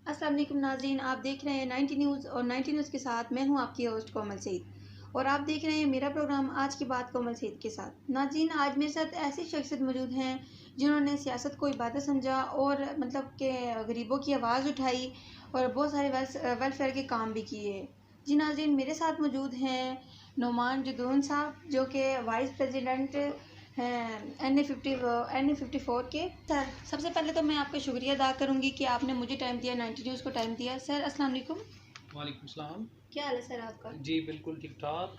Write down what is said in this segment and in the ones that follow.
अस्सलाम वालेकुम नाज़रीन, आप देख रहे हैं 90 न्यूज़ और 90 न्यूज़ के साथ मैं हूं आपकी होस्ट कोमल सईद और आप देख रहे हैं मेरा प्रोग्राम आज की बात कोमल सईद के साथ। नाज़रीन, आज मेरे साथ ऐसी शख्सियत मौजूद हैं जिन्होंने सियासत को इबादत समझा और मतलब के गरीबों की आवाज़ उठाई और बहुत सारे वेलफेयर के काम भी किए। जी नाज़रीन, मेरे साथ मौजूद हैं नोमान जदून साहब जो कि वाइस प्रेसिडेंट हैं NA54 के। सर, सबसे पहले तो मैं आपका शुक्रिया अदा करूंगी कि आपने मुझे टाइम दिया, 90 न्यूज़ को टाइम दिया। सर अस्सलाम वालेकुम। वालेकुम सलाम। क्या हाल है सर आपका? जी बिल्कुल ठीक ठाक।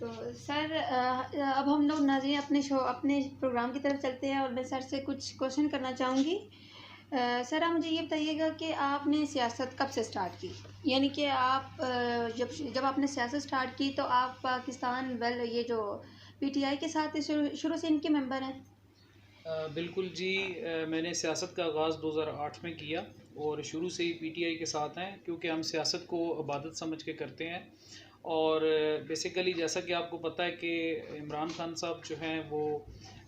तो सर अब हम लोग नाज़रीन अपने प्रोग्राम की तरफ चलते हैं और मैं सर से कुछ क्वेश्चन करना चाहूँगी। सर आप मुझे ये बताइएगा कि आपने सियासत कब से स्टार्ट की? यानी कि आप जब जब आपने सियासत स्टार्ट की तो आप पाकिस्तान ये जो PTI के साथ शुरू शुरू से इनके मेंबर हैं? बिल्कुल जी। मैंने सियासत का आगाज़ 2008 में किया और शुरू से ही पीटीआई के साथ हैं क्योंकि हम सियासत को इबादत समझ के करते हैं। और बेसिकली जैसा कि आपको पता है कि इमरान खान साहब जो हैं वो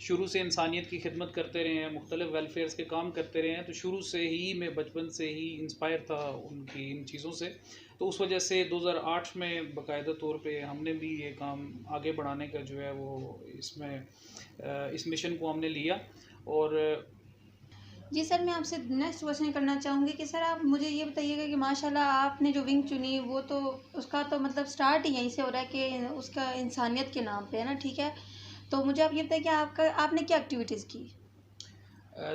शुरू से इंसानियत की खिदमत करते रहे हैं, मुख्तलिफ वेलफेयर्स के काम करते रहे हैं। तो शुरू से ही मैं बचपन से ही इंस्पायर था उनकी इन चीज़ों से। तो उस वजह से 2008 में बाकायदा तौर पे हमने भी ये काम आगे बढ़ाने का जो है वो इस मिशन को हमने लिया। और जी सर, मैं आपसे नेक्स्ट क्वेश्चन करना चाहूँगी कि सर आप मुझे ये बताइएगा कि माशाल्लाह आपने जो विंग चुनी वो तो उसका तो मतलब स्टार्ट ही यहीं से हो रहा है कि उसका इंसानियत के नाम पे है ना, ठीक है। तो मुझे आप ये बताइए कि आपने क्या एक्टिविटीज़ की?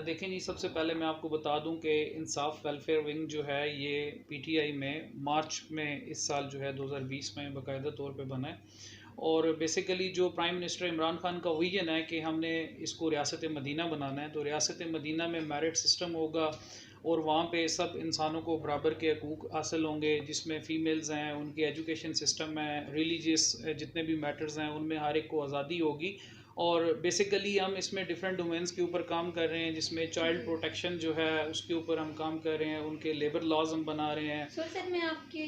देखें जी, सबसे पहले मैं आपको बता दूं कि इंसाफ वेलफेयर विंग जो है ये पीटीआई में मार्च में इस साल जो है 2020 में बाकायदा तौर पे बना है। और बेसिकली जो प्राइम मिनिस्टर इमरान खान का विजन है कि हमने इसको रियासत मदीना बनाना है, तो रियासत मदीना में मेरिट सिस्टम होगा और वहाँ पे सब इंसानों को बराबर के हकूक़ हासिल होंगे, जिसमें फ़ीमेल्स हैं, उनकी एजुकेशन सिस्टम है, रिलीजियस जितने भी मैटर्स हैं उनमें हर एक को आज़ादी होगी। और बेसिकली हम इसमें डिफरेंट डोमेन्स के ऊपर काम कर रहे हैं, जिसमें चाइल्ड प्रोटेक्शन जो है उसके ऊपर हम काम कर रहे हैं, उनके लेबर लॉज हम बना रहे हैं। सर मैं आपकी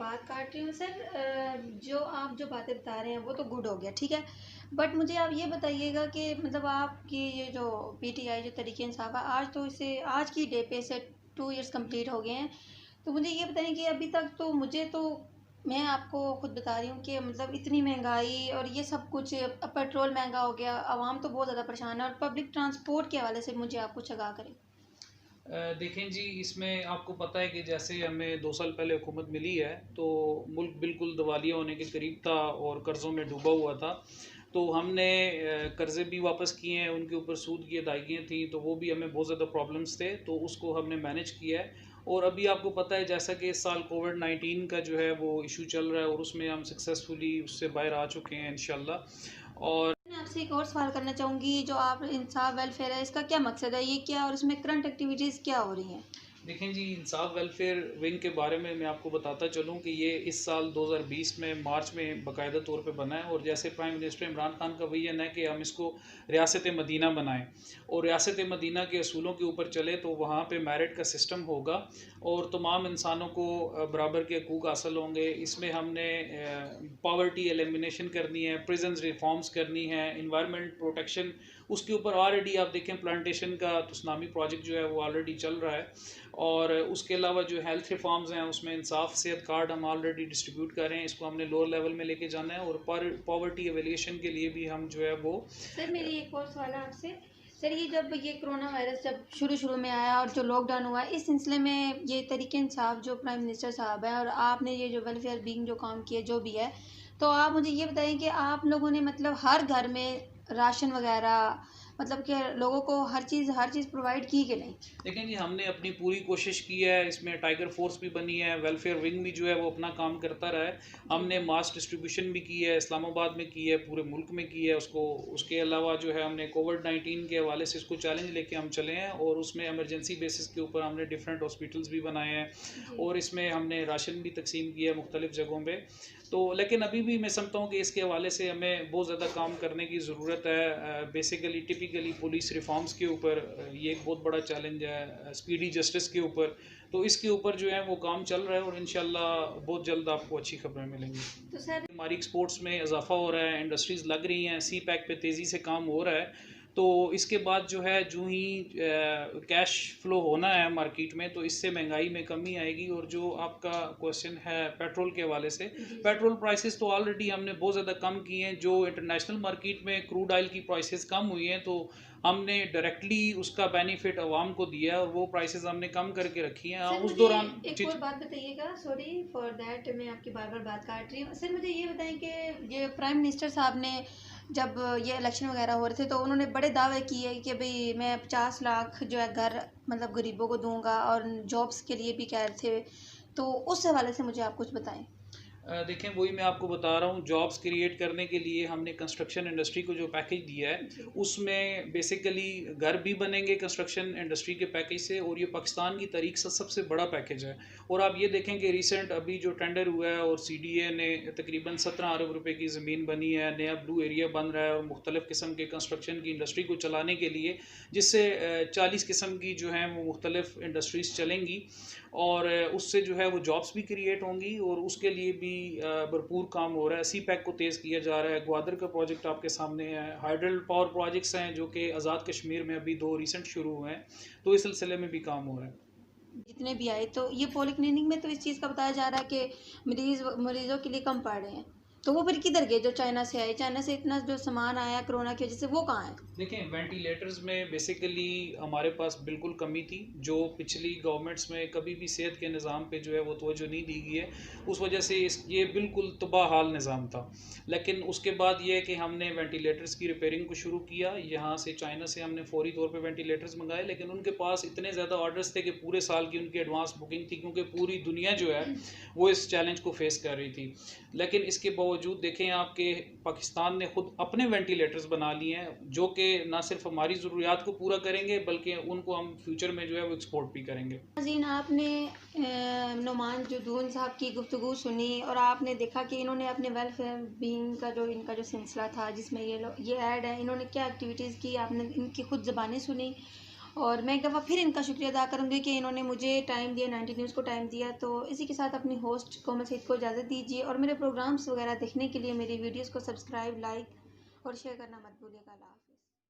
बात काट रही हूँ सर। जो आप जो बातें बता रहे हैं वो तो गुड हो गया, ठीक है। बट मुझे आप ये बताइएगा कि मतलब आपकी ये जो PTI जो तरीके इंसाफ है, आज तो इसे आज की डे पे इसे 2 इयर्स कंप्लीट हो गए हैं। तो मुझे ये बताएं कि अभी तक तो मुझे तो मैं आपको खुद बता रही हूँ कि मतलब इतनी महंगाई और ये सब कुछ, पेट्रोल महंगा हो गया, आवाम तो बहुत ज़्यादा परेशान है और पब्लिक ट्रांसपोर्ट के हवाले से मुझे आप कुछ आगाह करें। देखें जी, इसमें आपको पता है कि जैसे हमें 2 साल पहले हुकूमत मिली है तो मुल्क बिल्कुल दिवालिया होने के करीब था और कर्ज़ों में डूबा हुआ था। तो हमने कर्ज़े भी वापस किए हैं, उनके ऊपर सूद की अदायगियाँ थी, तो वो भी हमें बहुत ज़्यादा प्रॉब्लम्स थे, तो उसको हमने मैनेज किया है। और अभी आपको पता है जैसा कि इस साल कोविड-19 का जो है वो इशू चल रहा है और उसमें हम सक्सेसफुली उससे बाहर आ चुके हैं इंशाल्लाह। और मैं आपसे एक और सवाल करना चाहूँगी, जो आप इंसाफ वेलफेयर है इसका क्या मकसद है, ये क्या और इसमें करंट एक्टिविटीज़ क्या हो रही हैं? देखें जी, इंसाफ वेलफेयर विंग के बारे में मैं आपको बताता चलूँ कि ये इस साल 2020 में मार्च में बाकायदा तौर पे बना है। और जैसे प्राइम मिनिस्टर इमरान खान का विजन है कि हम इसको रियासत मदीना बनाएं और रियासत मदीना के असूलों के ऊपर चले, तो वहाँ पे मेरिट का सिस्टम होगा और तमाम इंसानों को बराबर के हकूक़ हासिल होंगे। इसमें हमने पॉवर्टी एलिमिनेशन करनी है, प्रिजन्स रिफॉर्म्स करनी है, इन्वायरमेंट प्रोटेक्शन, उसके ऊपर ऑलरेडी आप देखें प्लांटेशन का सुनामी प्रोजेक्ट जो है वो ऑलरेडी चल रहा है। और उसके अलावा जो हेल्थ रिफॉर्म्स हैं उसमें इंसाफ सेहत कार्ड हम ऑलरेडी डिस्ट्रीब्यूट कर रहे हैं, इसको हमने लोअर लेवल में लेके जाना है। और पॉवर्टी एवेल्यूशन के लिए भी हम जो है वो सर मेरी एक और सवाल है आपसे। सर ये जब ये कोरोना वायरस जब शुरू में आया और जो लॉकडाउन हुआ, इस सिलसिले में ये तरीके इंसाफ जो प्राइम मिनिस्टर साहब हैं और आपने ये जो वेलफेयर बीइंग जो काम किया जो भी है, तो आप मुझे ये बताएं कि आप लोगों ने मतलब हर घर में राशन वगैरह मतलब कि लोगों को हर चीज़ प्रोवाइड की कि नहीं? देखें जी, हमने अपनी पूरी कोशिश की है। इसमें टाइगर फोर्स भी बनी है, वेलफेयर विंग भी जो है वो अपना काम करता रहा है। हमने मास डिस्ट्रीब्यूशन भी की है, इस्लामाबाद में की है, पूरे मुल्क में की है उसको। उसके अलावा जो है हमने कोविड-19 के हवाले से इसको चैलेंज लेके हम चले हैं और उसमें एमरजेंसी बेसिस के ऊपर हमने डिफरेंट हॉस्पिटल्स भी बनाए हैं और इसमें हमने राशन भी तकसीम किया है मुख्तलिफ जगहों पर। तो लेकिन अभी भी मैं समझता हूँ कि इसके हवाले से हमें बहुत ज़्यादा काम करने की ज़रूरत है। बेसिकली टिपिकली पुलिस रिफॉर्म्स के ऊपर ये एक बहुत बड़ा चैलेंज है, स्पीडी जस्टिस के ऊपर। तो इसके ऊपर जो है वो काम चल रहा है और इंशाल्लाह बहुत जल्द आपको अच्छी खबरें मिलेंगी। तो सर हमारी एक्सपोर्ट्स में इजाफा हो रहा है, इंडस्ट्रीज़ लग रही हैं, सी पैक पे तेज़ी से काम हो रहा है। तो इसके बाद जो है जो ही कैश फ्लो होना है मार्केट में, तो इससे महंगाई में कमी आएगी। और जो आपका क्वेश्चन है पेट्रोल के हवाले से, पेट्रोल प्राइसेस तो ऑलरेडी हमने बहुत ज़्यादा कम किए हैं। जो इंटरनेशनल मार्केट में क्रूड ऑयल की प्राइसेस कम हुई हैं, तो हमने डायरेक्टली उसका बेनिफिट अवाम को दिया है और वो प्राइसेस हमने कम करके रखी हैं। सर उस मुझे दौरान एक और बात बताइएगा, सॉरी फॉर दैट, मैं आपकी बार बार बात काट रही हूँ। सर मुझे ये बताएं कि ये प्राइम मिनिस्टर साहब ने जब ये इलेक्शन वगैरह हो रहे थे तो उन्होंने बड़े दावे किए कि भाई मैं 50 लाख जो है घर मतलब गरीबों को दूंगा, और जॉब्स के लिए भी कह रहे थे। तो उस हवाले से मुझे आप कुछ बताएं। देखें, वही मैं आपको बता रहा हूँ, जॉब्स क्रिएट करने के लिए हमने कंस्ट्रक्शन इंडस्ट्री को जो पैकेज दिया है, उसमें बेसिकली घर भी बनेंगे कंस्ट्रक्शन इंडस्ट्री के पैकेज से, और ये पाकिस्तान की तारीख से सबसे बड़ा पैकेज है। और आप ये देखें कि रिसेंट अभी जो टेंडर हुआ है और CDA ने तकरीबन 17 अरब रुपए की ज़मीन बनी है, नया ब्लू एरिया बन रहा है और मुख्तलिफ़ किस्म के कंस्ट्रक्शन की इंडस्ट्री को चलाने के लिए, जिससे 40 किस्म की जो हैं वो मुख्तलिफ़ इंडस्ट्रीज़ चलेंगी, और उससे जो है वो जॉब्स भी क्रिएट होंगी। और उसके लिए भी भरपूर काम हो रहा है। CPEC को तेज़ किया जा रहा है। ग्वादर का प्रोजेक्ट आपके सामने है। हाइडल पावर प्रोजेक्ट्स हैं जो कि आज़ाद कश्मीर में अभी 2 रिसेंट शुरू हुए हैं, तो इस सिलसिले में भी काम हो रहा है। जितने भी आए तो ये पॉलीक्लिनिक में तो इस चीज़ का बताया जा रहा है कि मरीजों के लिए कम पड़ रहे हैं। तो वो फिर किधर गए जो चाइना से आए? चाइना से इतना जो सामान आया कोरोना की वजह से, वो कहाँ है? देखें, वेंटिलेटर्स में बेसिकली हमारे पास बिल्कुल कमी थी, जो पिछली गवर्नमेंट्स में कभी भी सेहत के निज़ाम पे जो है वो तवज्जो नहीं दी गई है। उस वजह से ये बिल्कुल तबाह हाल निज़ाम था। लेकिन उसके बाद ये है कि हमने वेंटिलेटर्स की रिपेयरिंग को शुरू किया। यहाँ से चाइना से हमने फौरी तौर पे वेंटिलेटर्स मंगाए, लेकिन उनके पास इतने ज़्यादा ऑर्डर्स थे कि पूरे साल की उनकी एडवांस बुकिंग थी, क्योंकि पूरी दुनिया जो है वो इस चैलेंज को फेस कर रही थी। लेकिन इसके बावजूद देखें आपके पाकिस्तान ने खुद अपने वेंटिलेटर्स बना लिए हैं, जो कि ना सिर्फ हमारी ज़रूरियात को पूरा करेंगे बल्कि उनको हम फ्यूचर में जो है वो एक्सपोर्ट भी करेंगे। नाज़रीन, आपने नुमान जुदून साहब की गुफ्तगू सुनी और आपने देखा कि इन्होंने अपने वेलफेयर बीइंग का जो इनका जो सिलसिला था, जिसमें ये ऐड है, इन्होंने क्या एक्टिविटीज़ की, आपने इनकी खुद ज़बानें सुनी। और मैं एक दफ़ा फिर इनका शुक्रिया अदा करूँगी कि इन्होंने मुझे टाइम दिया, 90 न्यूज़ को टाइम दिया। तो इसी के साथ अपनी होस्ट कोमल सईद को इजाज़त दीजिए, और मेरे प्रोग्राम्स वगैरह देखने के लिए मेरी वीडियोज़ को सब्सक्राइब, लाइक और शेयर करना मत भूलिएगा। अल्लाह हाफ़िज़।